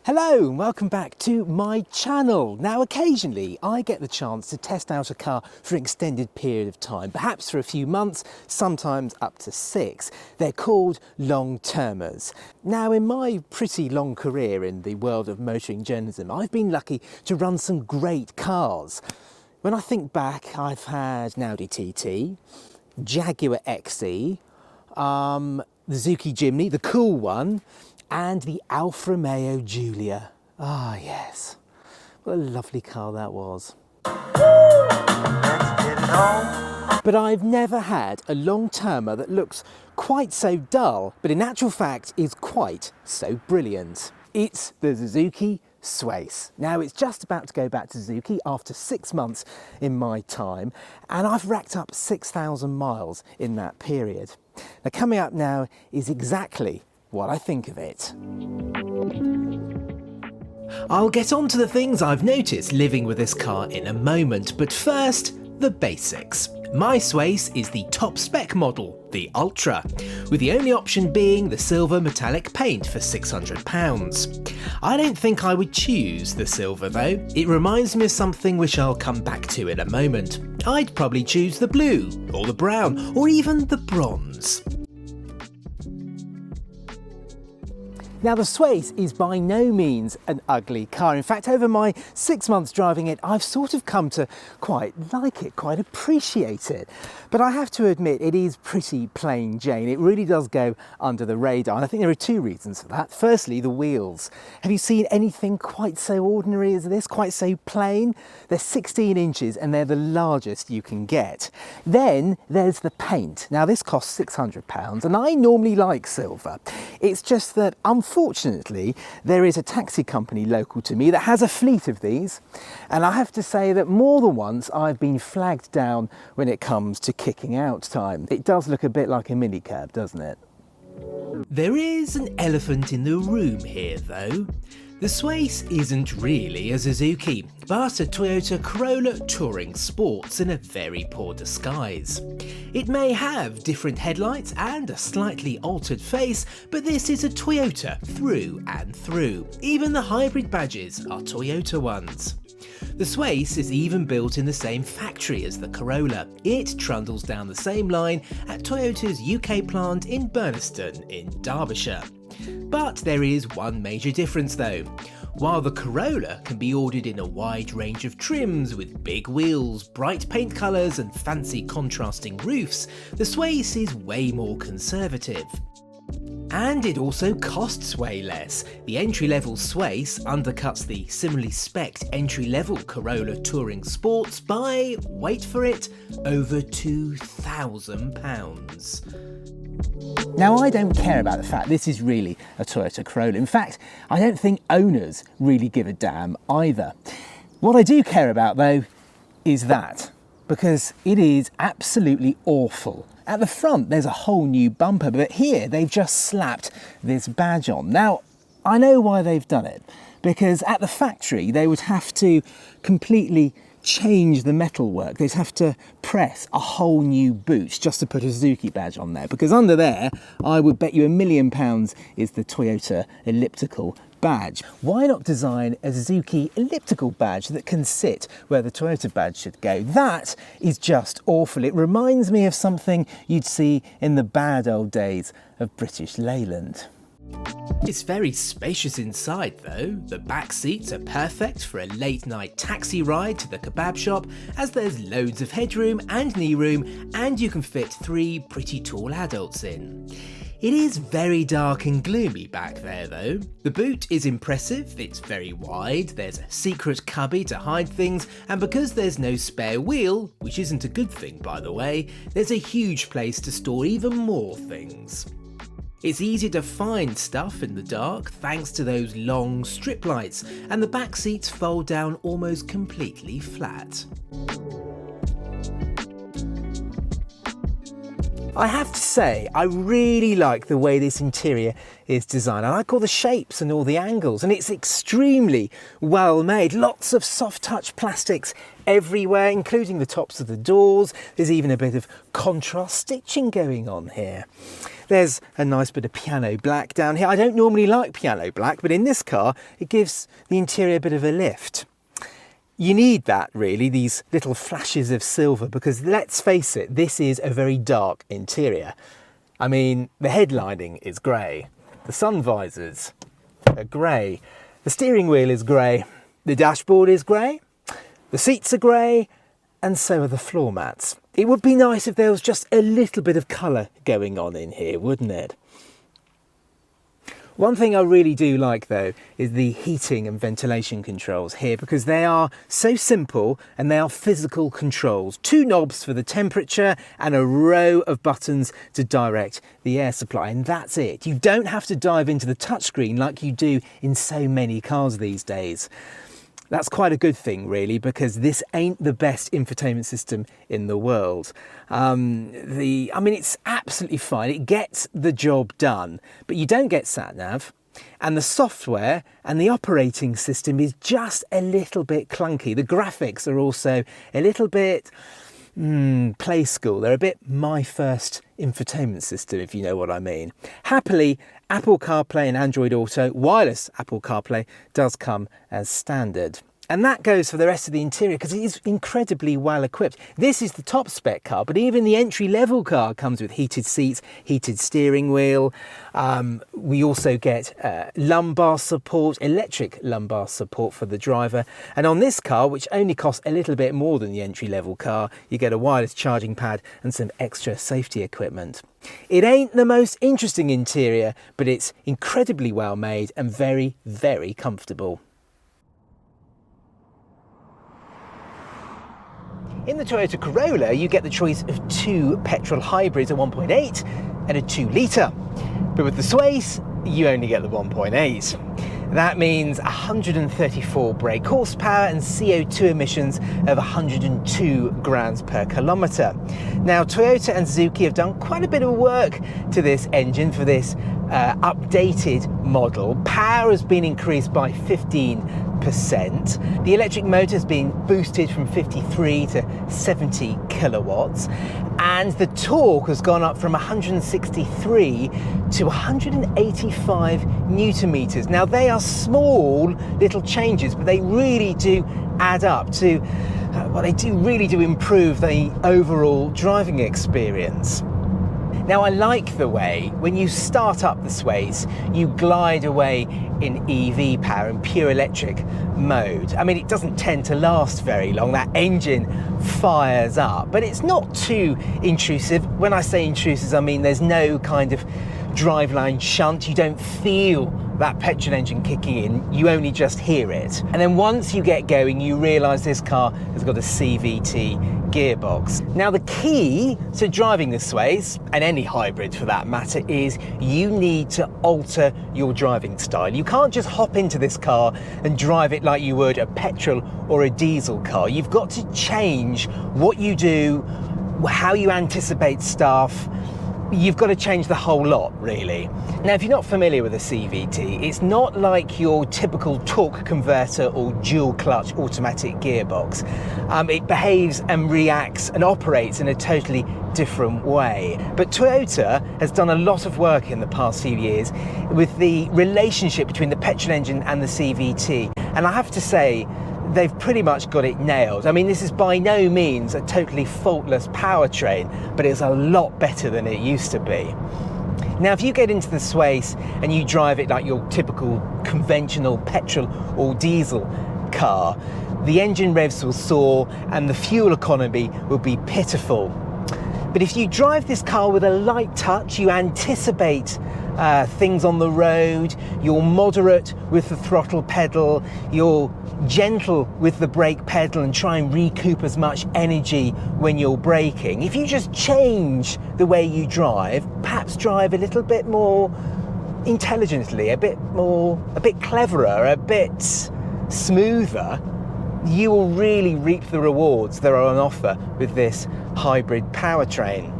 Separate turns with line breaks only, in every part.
Hello and welcome back to my channel. Now occasionally I get the chance to test out a car for an extended period of time, perhaps for a few months, sometimes up to 6. They're called long-termers. Now in my pretty long career in the world of motoring journalism, I've been lucky to run some great cars. When I think back, I've had an Audi TT, Jaguar XE, the Suzuki Jimny, the cool one, and the Alfa Romeo Giulia. Ah, yes. What a lovely car that was. Let's get it on. But I've never had a long-termer that looks quite so dull, but in actual fact is quite so brilliant. It's the Suzuki Swace. Now it's just about to go back to Suzuki after 6 months in my time, and I've racked up 6,000 miles in that period. Now coming up now is exactly what I think of it. I'll get on to the things I've noticed living with this car in a moment, but first, the basics. My Swace is the top spec model, the Ultra, with the only option being the silver metallic paint for £600. I don't think I would choose the silver though. It reminds me of something which I'll come back to in a moment. I'd probably choose the blue, or the brown, or even the bronze. Now the Swace is by no means an ugly car. In fact, over my 6 months driving it, I've sort of come to quite like it, quite appreciate it. But I have to admit, it is pretty plain Jane. It really does go under the radar. And I think there are two reasons for that. Firstly, the wheels. Have you seen anything quite so ordinary as this, quite so plain? They're 16 inches and they're the largest you can get. Then there's the paint. Now this costs £600 and I normally like silver. It's just that unfortunately, there is a taxi company local to me that has a fleet of these, and I have to say that more than once I've been flagged down when it comes to kicking out time. It does look a bit like a minicab, doesn't it? There is an elephant in the room here though. The Swace isn't really a Suzuki, but a Toyota Corolla Touring Sports in a very poor disguise. It may have different headlights and a slightly altered face, but this is a Toyota through and through. Even the hybrid badges are Toyota ones. The Swace is even built in the same factory as the Corolla. It trundles down the same line at Toyota's UK plant in Burniston in Derbyshire. But there is one major difference though. While the Corolla can be ordered in a wide range of trims with big wheels, bright paint colours and fancy contrasting roofs, the Swace is way more conservative. And it also costs way less. The entry-level Swace undercuts the similarly spec'd entry-level Corolla Touring Sports by, wait for it, over £2,000. Now I don't care about the fact this is really a Toyota Corolla. In fact, I don't think owners really give a damn either. What I do care about though is that, because it is absolutely awful. At the front there's a whole new bumper, but here they've just slapped this badge on. Now I know why they've done it, because at the factory they would have to completely change the metalwork. They'd have to press a whole new boot just to put a Suzuki badge on there, because under there I would bet you £1 million is the Toyota elliptical badge. Why not design a Suzuki elliptical badge that can sit where the Toyota badge should go? That is just awful. It reminds me of something you'd see in the bad old days of British Leyland. It's very spacious inside though. The back seats are perfect for a late night taxi ride to the kebab shop, as there's loads of headroom and knee room, and you can fit 3 pretty tall adults in. It is very dark and gloomy back there though. The boot is impressive, it's very wide, there's a secret cubby to hide things, and because there's no spare wheel, which isn't a good thing by the way, there's a huge place to store even more things. It's easy to find stuff in the dark thanks to those long strip lights, and the back seats fold down almost completely flat. I have to say, I really like the way this interior is designed. I like all the shapes and all the angles, and it's extremely well made. Lots of soft touch plastics everywhere, including the tops of the doors. There's even a bit of contrast stitching going on here. There's a nice bit of piano black down here. I don't normally like piano black, but in this car, it gives the interior a bit of a lift. You need that really, these little flashes of silver, because let's face it, this is a very dark interior. I mean, the headlining is grey, the sun visors are grey, the steering wheel is grey, the dashboard is grey, the seats are grey, and so are the floor mats. It would be nice if there was just a little bit of colour going on in here, wouldn't it? One thing I really do like though is the heating and ventilation controls here, because they are so simple and they are physical controls. 2 knobs for the temperature and a row of buttons to direct the air supply, and that's it. You don't have to dive into the touchscreen like you do in so many cars these days. That's quite a good thing really, because this ain't the best infotainment system in the world. I mean, it's absolutely fine. It gets the job done, but you don't get sat-nav, and the software and the operating system is just a little bit clunky. The graphics are also a little bit play school. They're a bit my first infotainment system, if you know what I mean. Happily, Apple CarPlay and Android Auto, wireless Apple CarPlay, does come as standard. And that goes for the rest of the interior, because it is incredibly well equipped. This is the top spec car, but even the entry level car comes with heated seats, heated steering wheel. We also get lumbar support, electric lumbar support for the driver. And on this car, which only costs a little bit more than the entry level car, you get a wireless charging pad and some extra safety equipment. It ain't the most interesting interior, but it's incredibly well made and very, very comfortable. In the Toyota Corolla, you get the choice of 2 petrol hybrids, a 1.8 and a 2 litre. But with the Swace, you only get the 1.8. That means 134 brake horsepower and CO2 emissions of 102 grams per kilometre. Now, Toyota and Suzuki have done quite a bit of work to this engine for this updated model. Power has been increased by 15%. The electric motor has been boosted from 53 to 70 kilowatts, and the torque has gone up from 163 to 185 newton meters. Now, they are small little changes, but they really do add up to they really do improve the overall driving experience. Now, I like the way when you start up the Swace, you glide away in EV power and pure electric mode. I mean, it doesn't tend to last very long. That engine fires up, but it's not too intrusive. When I say intrusive, I mean there's no kind of driveline shunt. You don't feel that petrol engine kicking in, you only just hear it. And then once you get going, you realise this car has got a CVT gearbox. Now, the key to driving the Swace, and any hybrid for that matter, is you need to alter your driving style. You can't just hop into this car and drive it like you would a petrol or a diesel car. You've got to change what you do, how you anticipate stuff. You've got to change the whole lot, really. Now, if you're not familiar with a CVT, it's not like your typical torque converter or dual clutch automatic gearbox. It behaves and reacts and operates in a totally different way. But Toyota has done a lot of work in the past few years with the relationship between the petrol engine and the CVT. And I have to say, they've pretty much got it nailed. I mean, this is by no means a totally faultless powertrain, but it's a lot better than it used to be. Now, if you get into the Swace and you drive it like your typical conventional petrol or diesel car, the engine revs will soar and the fuel economy will be pitiful. But if you drive this car with a light touch, you anticipate things on the road, you're moderate with the throttle pedal, you're gentle with the brake pedal and try and recoup as much energy when you're braking. If you just change the way you drive, perhaps drive a little bit more intelligently, a bit cleverer, a bit smoother, you will really reap the rewards that are on offer with this hybrid powertrain.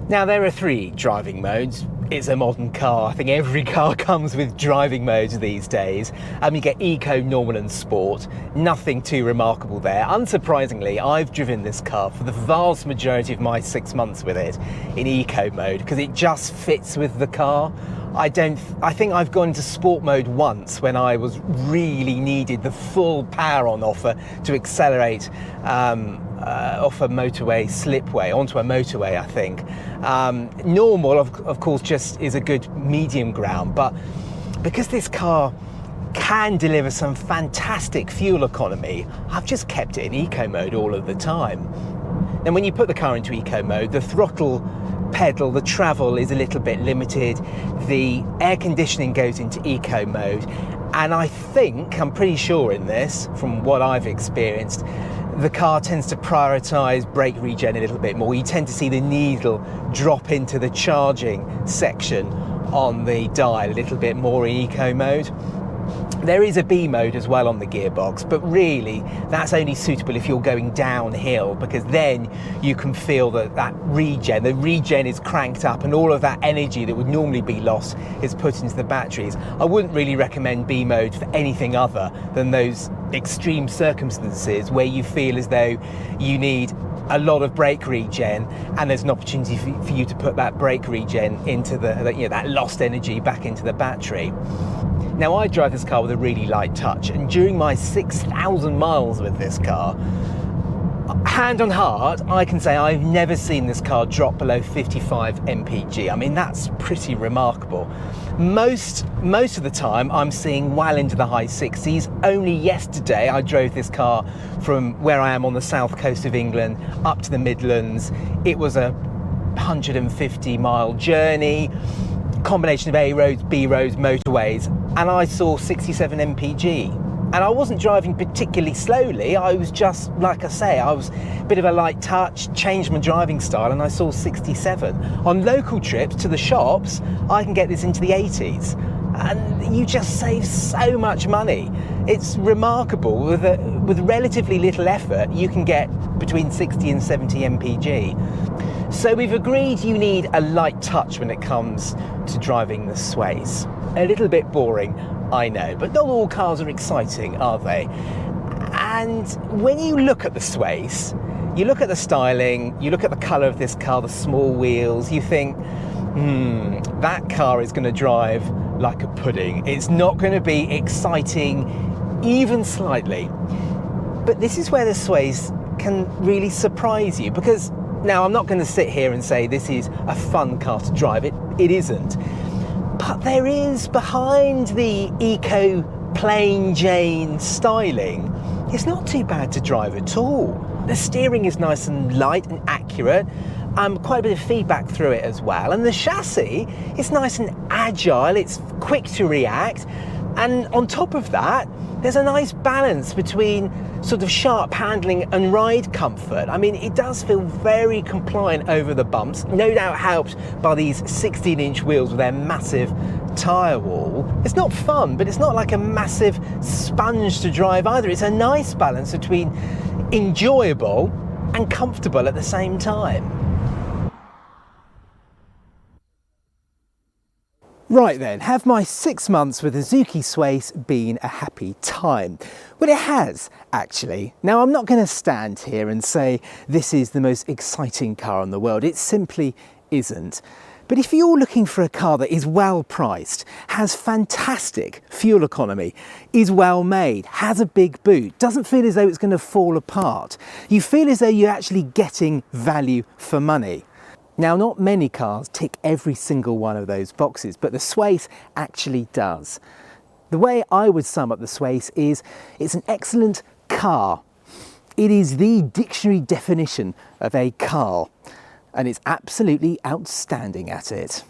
Now, there are 3 driving modes: it's a modern car. I think every car comes with driving modes these days. You get eco, normal and sport. Nothing too remarkable there. Unsurprisingly, I've driven this car for the vast majority of my 6 months with it in eco mode because it just fits with the car. I think I've gone into sport mode once when I was really needed the full power on offer to accelerate off a motorway slipway onto a motorway, I think. Normal, of course, just is a good medium ground, but because this car can deliver some fantastic fuel economy, I've just kept it in eco mode all of the time. Now, when you put the car into eco mode, the throttle pedal, the travel is a little bit limited, the air conditioning goes into eco mode, and I'm pretty sure in this, from what I've experienced, the car tends to prioritise brake regen a little bit more. You tend to see the needle drop into the charging section on the dial a little bit more in eco mode. There is a B mode as well on the gearbox, but really that's only suitable if you're going downhill, because then you can feel that the regen is cranked up and all of that energy that would normally be lost is put into the batteries. I wouldn't really recommend B mode for anything other than those extreme circumstances where you feel as though you need a lot of brake regen and there's an opportunity for you to put that brake regen into that lost energy back into the battery. Now, I drive this car with a really light touch, and during my 6,000 miles with this car, hand on heart, I can say I've never seen this car drop below 55 mpg. I mean, that's pretty remarkable. Most of the time, I'm seeing well into the high 60s. Only yesterday, I drove this car from where I am on the south coast of England up to the Midlands. It was a 150-mile journey, combination of A roads, B roads, motorways, and I saw 67 mpg. And I wasn't driving particularly slowly. I was just, like I say, I was a bit of a light touch, changed my driving style, and I saw 67. On local trips to the shops, I can get this into the 80s. And you just save so much money. It's remarkable. With relatively little effort, you can get between 60 and 70 mpg. So we've agreed you need a light touch when it comes to driving the Swace. A little bit boring, I know, but not all cars are exciting, are they? And when you look at the Swace, you look at the styling, you look at the colour of this car, the small wheels, you think, that car is going to drive like a pudding. It's not going to be exciting even slightly. But this is where the Swace can really surprise you, because now I'm not going to sit here and say this is a fun car to drive. It isn't. But there is, behind the eco plain Jane styling, it's not too bad to drive at all. The steering is nice and light and accurate. Quite a bit of feedback through it as well. And the chassis is nice and agile. It's quick to react. And on top of that, there's a nice balance between sort of sharp handling and ride comfort. I mean, it does feel very compliant over the bumps, no doubt helped by these 16-inch wheels with their massive tyre wall. It's not fun, but it's not like a massive sponge to drive either. It's a nice balance between enjoyable and comfortable at the same time. Right then, have my 6 months with the Suzuki Swace been a happy time? Well, it has, actually. Now, I'm not going to stand here and say this is the most exciting car in the world. It simply isn't. But if you're looking for a car that is well priced, has fantastic fuel economy, is well made, has a big boot, doesn't feel as though it's going to fall apart, you feel as though you're actually getting value for money. Now, not many cars tick every single one of those boxes, but the Swace actually does. The way I would sum up the Swace is it's an excellent car. It is the dictionary definition of a car, and it's absolutely outstanding at it.